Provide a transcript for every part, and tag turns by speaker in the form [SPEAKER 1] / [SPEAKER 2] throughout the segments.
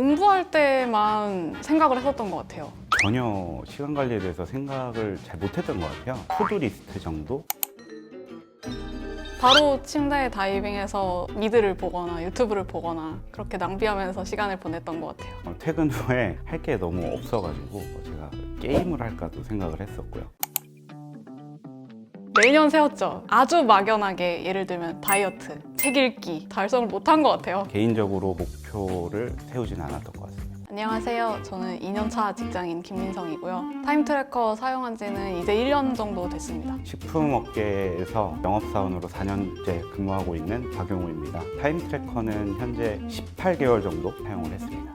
[SPEAKER 1] 공부할 때만 생각을 했었던 것 같아요.
[SPEAKER 2] 전혀 시간 관리에 대해서 생각을 잘 못했던 것 같아요. 투두리스트 정도?
[SPEAKER 1] 바로 침대에 다이빙해서 미드를 보거나 유튜브를 보거나 그렇게 낭비하면서 시간을 보냈던 것 같아요.
[SPEAKER 2] 퇴근 후에 할 게 너무 없어가지고 제가 게임을 할까도 생각을 했었고요.
[SPEAKER 1] 매년 세웠죠. 아주 막연하게 예를 들면 다이어트, 책 읽기 달성을 못한 것 같아요.
[SPEAKER 2] 개인적으로 목표를 세우진 않았던 것 같습니다.
[SPEAKER 1] 안녕하세요. 저는 2년차 직장인 김민성이고요. 타임 트래커 사용한 지는 이제 1년 정도 됐습니다.
[SPEAKER 2] 식품업계에서 영업사원으로 4년째 근무하고 있는 박용우입니다. 타임 트래커는 현재 18개월 정도 사용을 했습니다.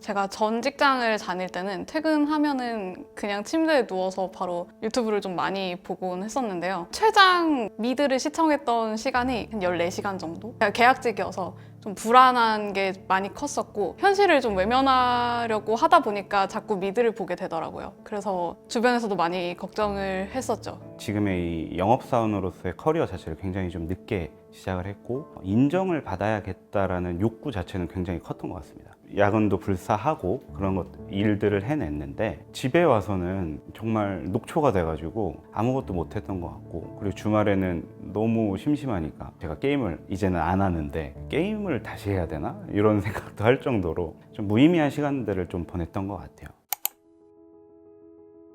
[SPEAKER 1] 제가 전 직장을 다닐 때는 퇴근하면은 그냥 침대에 누워서 바로 유튜브를 좀 많이 보곤 했었는데요. 최장 미드를 시청했던 시간이 한 14시간 정도? 제가 계약직이어서 좀 불안한 게 많이 컸었고 현실을 좀 외면하려고 하다 보니까 자꾸 미드를 보게 되더라고요. 그래서 주변에서도 많이 걱정을 했었죠.
[SPEAKER 2] 지금의 이 영업사원으로서의 커리어 자체를 굉장히 좀 늦게 시작을 했고 인정을 받아야겠다라는 욕구 자체는 굉장히 컸던 것 같습니다. 야근도 불사하고 그런 일들을 해냈는데 집에 와서는 정말 녹초가 돼가지고 아무것도 못했던 것 같고, 그리고 주말에는 너무 심심하니까 제가 게임을 이제는 안 하는데 게임을 다시 해야 되나? 이런 생각도 할 정도로 좀 무의미한 시간들을 좀 보냈던 것 같아요.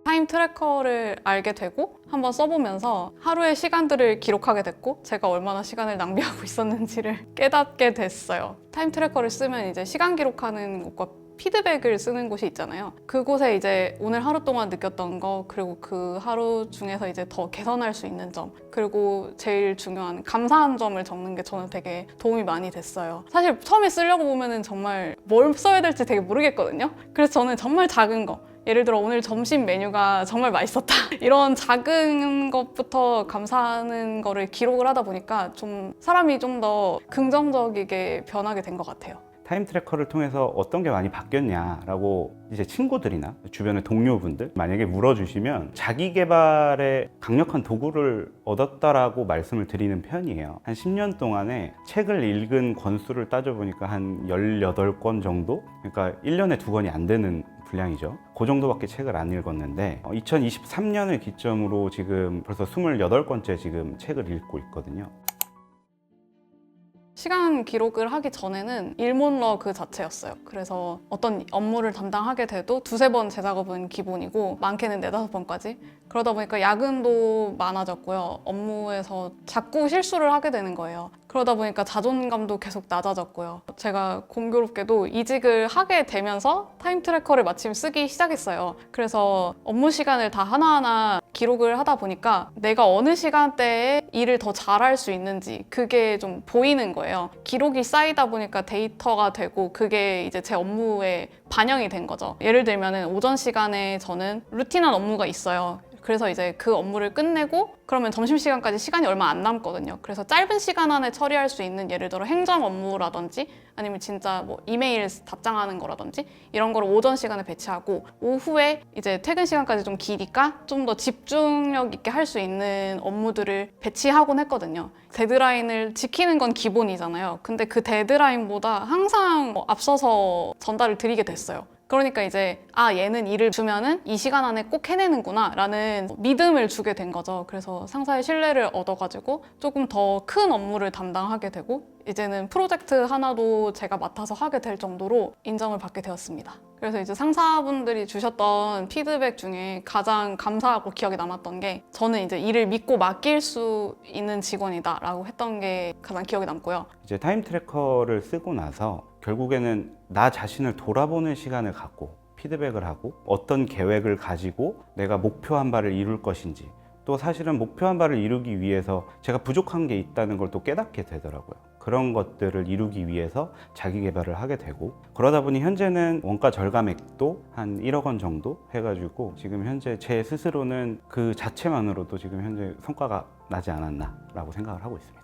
[SPEAKER 1] 타임 트래커를 알게 되고 한번 써보면서 하루의 시간들을 기록하게 됐고 제가 얼마나 시간을 낭비하고 있었는지를 깨닫게 됐어요. 타임 트래커를 쓰면 이제 시간 기록하는 곳과 피드백을 쓰는 곳이 있잖아요. 그곳에 이제 오늘 하루 동안 느꼈던 거, 그리고 그 하루 중에서 이제 더 개선할 수 있는 점, 그리고 제일 중요한 감사한 점을 적는 게 저는 되게 도움이 많이 됐어요. 사실 처음에 쓰려고 보면은 정말 뭘 써야 될지 되게 모르겠거든요. 그래서 저는 정말 작은 거, 예를 들어 오늘 점심 메뉴가 정말 맛있었다 이런 작은 것부터 감사하는 거를 기록을 하다 보니까 좀 사람이 좀 더 긍정적이게 변하게 된 것 같아요.
[SPEAKER 2] 타임 트래커를 통해서 어떤 게 많이 바뀌었냐라고 이제 친구들이나 주변의 동료분들 만약에 물어주시면 자기 개발에 강력한 도구를 얻었다라고 말씀을 드리는 편이에요. 한 10년 동안에 책을 읽은 권수를 따져보니까 한 18권 정도? 그러니까 1년에 2권이 안 되는 분량이죠. 그 정도밖에 책을 안 읽었는데 2023년을 기점으로 지금 벌써 28권째 지금 책을 읽고 있거든요.
[SPEAKER 1] 시간 기록을 하기 전에는 일몬러 그 자체였어요. 그래서 어떤 업무를 담당하게 돼도 2-3번 재작업은 기본이고 많게는 4-5번까지. 그러다 보니까 야근도 많아졌고요. 업무에서 자꾸 실수를 하게 되는 거예요. 그러다 보니까 자존감도 계속 낮아졌고요. 제가 공교롭게도 이직을 하게 되면서 타임 트래커를 마침 쓰기 시작했어요. 그래서 업무 시간을 다 하나하나 기록을 하다 보니까 내가 어느 시간대에 일을 더 잘할 수 있는지 그게 좀 보이는 거예요. 기록이 쌓이다 보니까 데이터가 되고 그게 이제 제 업무에 반영이 된 거죠. 예를 들면 오전 시간에 저는 루틴한 업무가 있어요. 그래서 이제 그 업무를 끝내고 그러면 점심시간까지 시간이 얼마 안 남거든요. 그래서 짧은 시간 안에 처리할 수 있는 예를 들어 행정 업무라든지 아니면 진짜 뭐 이메일 답장하는 거라든지 이런 거를 오전 시간에 배치하고 오후에 이제 퇴근 시간까지 좀 기니까 좀 더 집중력 있게 할 수 있는 업무들을 배치하곤 했거든요. 데드라인을 지키는 건 기본이잖아요. 근데 그 데드라인보다 항상 앞서서 전달을 드리게 됐어요. 그러니까 이제 얘는 일을 주면은 이 시간 안에 꼭 해내는구나 라는 믿음을 주게 된 거죠. 그래서 상사의 신뢰를 얻어가지고 조금 더 큰 업무를 담당하게 되고 이제는 프로젝트 하나도 제가 맡아서 하게 될 정도로 인정을 받게 되었습니다. 그래서 이제 상사분들이 주셨던 피드백 중에 가장 감사하고 기억에 남았던 게 저는 이제 일을 믿고 맡길 수 있는 직원이다 라고 했던 게 가장 기억에 남고요.
[SPEAKER 2] 이제 타임 트래커를 쓰고 나서 결국에는 나 자신을 돌아보는 시간을 갖고 피드백을 하고 어떤 계획을 가지고 내가 목표한 바를 이룰 것인지, 또 사실은 목표한 바를 이루기 위해서 제가 부족한 게 있다는 걸 또 깨닫게 되더라고요. 그런 것들을 이루기 위해서 자기 개발을 하게 되고, 그러다 보니 현재는 원가 절감액도 한 1억 원 정도 해가지고 지금 현재 제 스스로는 그 자체만으로도 지금 현재 성과가 나지 않았나 라고 생각을 하고 있습니다.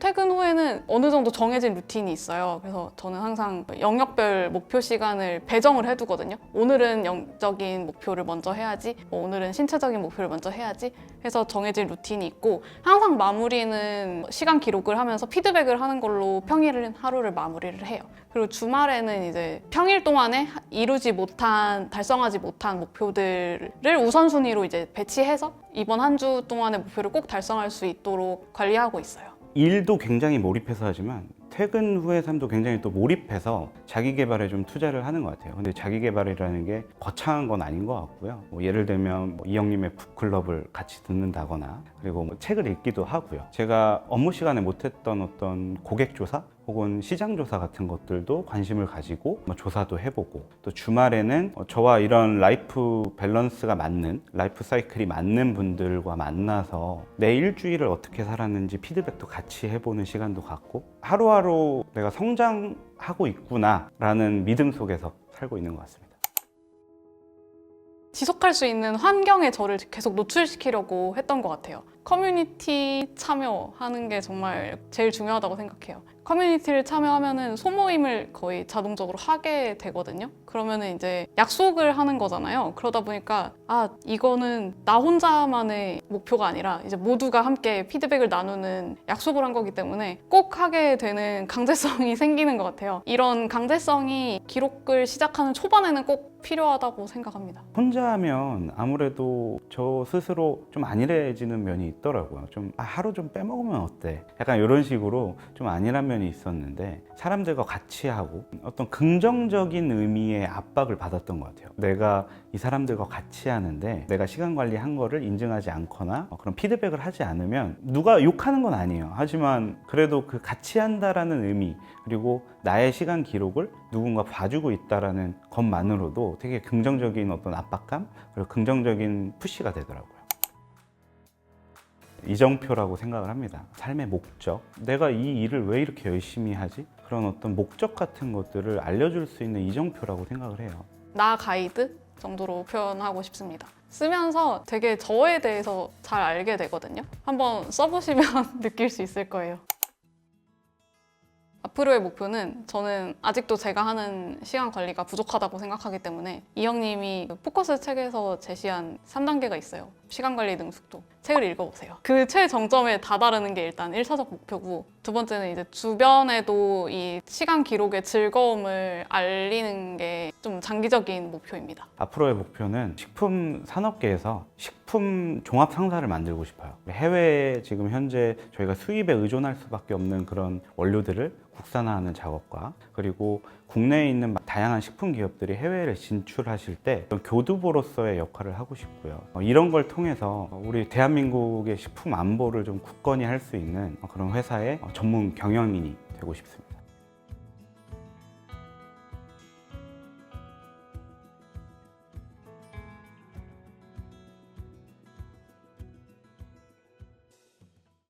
[SPEAKER 1] 퇴근 후에는 어느 정도 정해진 루틴이 있어요. 그래서 저는 항상 영역별 목표 시간을 배정을 해두거든요. 오늘은 영적인 목표를 먼저 해야지, 뭐 오늘은 신체적인 목표를 먼저 해야지 해서 정해진 루틴이 있고, 항상 마무리는 시간 기록을 하면서 피드백을 하는 걸로 평일은 하루를 마무리를 해요. 그리고 주말에는 이제 평일 동안에 이루지 못한, 달성하지 못한 목표들을 우선순위로 이제 배치해서 이번 한 주 동안의 목표를 꼭 달성할 수 있도록 관리하고 있어요.
[SPEAKER 2] 일도 굉장히 몰입해서 하지만 퇴근 후의 삶도 굉장히 또 몰입해서 자기 개발에 좀 투자를 하는 것 같아요. 근데 자기 개발이라는 게 거창한 건 아닌 것 같고요. 뭐 예를 들면 뭐 이영님의 북클럽을 같이 듣는다거나, 그리고 뭐 책을 읽기도 하고요. 제가 업무 시간에 못했던 어떤 고객 조사 혹은 시장 조사 같은 것들도 관심을 가지고 뭐 조사도 해보고, 또 주말에는 저와 이런 라이프 밸런스가 맞는, 라이프 사이클이 맞는 분들과 만나서 내 일주일을 어떻게 살았는지 피드백도 같이 해보는 시간도 갖고, 하루하루 내가 성장하고 있구나 라는 믿음 속에서 살고 있는 것 같습니다.
[SPEAKER 1] 지속할 수 있는 환경에 저를 계속 노출시키려고 했던 것 같아요. 커뮤니티 참여하는 게 정말 제일 중요하다고 생각해요. 커뮤니티를 참여하면은 소모임을 거의 자동적으로 하게 되거든요. 그러면은 이제 약속을 하는 거잖아요. 그러다 보니까 이거는 나 혼자만의 목표가 아니라 이제 모두가 함께 피드백을 나누는 약속을 한 거기 때문에 꼭 하게 되는 강제성이 생기는 것 같아요. 이런 강제성이 기록을 시작하는 초반에는 꼭 필요하다고 생각합니다.
[SPEAKER 2] 혼자 하면 아무래도 저 스스로 좀 안일해지는 면이 있더라고요. 좀 하루 좀 빼먹으면 어때? 약간 이런 식으로 좀 안일한 면이 있었는데, 사람들과 같이 하고 어떤 긍정적인 의미의 압박을 받았던 것 같아요. 내가 이 사람들과 같이 하는데 내가 시간 관리한 거를 인증하지 않거나 그런 피드백을 하지 않으면 누가 욕하는 건 아니에요. 하지만 그래도 그 같이 한다라는 의미, 그리고 나의 시간 기록을 누군가 봐주고 있다라는 것만으로도 되게 긍정적인 어떤 압박감, 그리고 긍정적인 푸시가 되더라고요. 이정표라고 생각을 합니다. 삶의 목적, 내가 이 일을 왜 이렇게 열심히 하지? 그런 어떤 목적 같은 것들을 알려줄 수 있는 이정표라고 생각을 해요.
[SPEAKER 1] 나 가이드 정도로 표현하고 싶습니다. 쓰면서 되게 저에 대해서 잘 알게 되거든요. 한번 써보시면 느낄 수 있을 거예요. 앞으로의 목표는, 저는 아직도 제가 하는 시간 관리가 부족하다고 생각하기 때문에 이형님이 포커스 책에서 제시한 3단계가 있어요. 시간 관리 능숙도. 책을 읽어보세요. 그 최정점에 다다르는 게 일단 1차적 목표고, 두 번째는 이제 주변에도 이 시간 기록의 즐거움을 알리는 게 좀 장기적인 목표입니다.
[SPEAKER 2] 앞으로의 목표는 식품 산업계에서 식품 종합 상사를 만들고 싶어요. 해외에 지금 현재 저희가 수입에 의존할 수밖에 없는 그런 원료들을 국산화하는 작업과, 그리고 국내에 있는 다양한 식품 기업들이 해외를 진출하실 때 교두보로서의 역할을 하고 싶고요. 이런 걸 통해서 우리 대한민국의 식품 안보를 좀 굳건히 할 수 있는 그런 회사의 전문 경영인이 되고 싶습니다.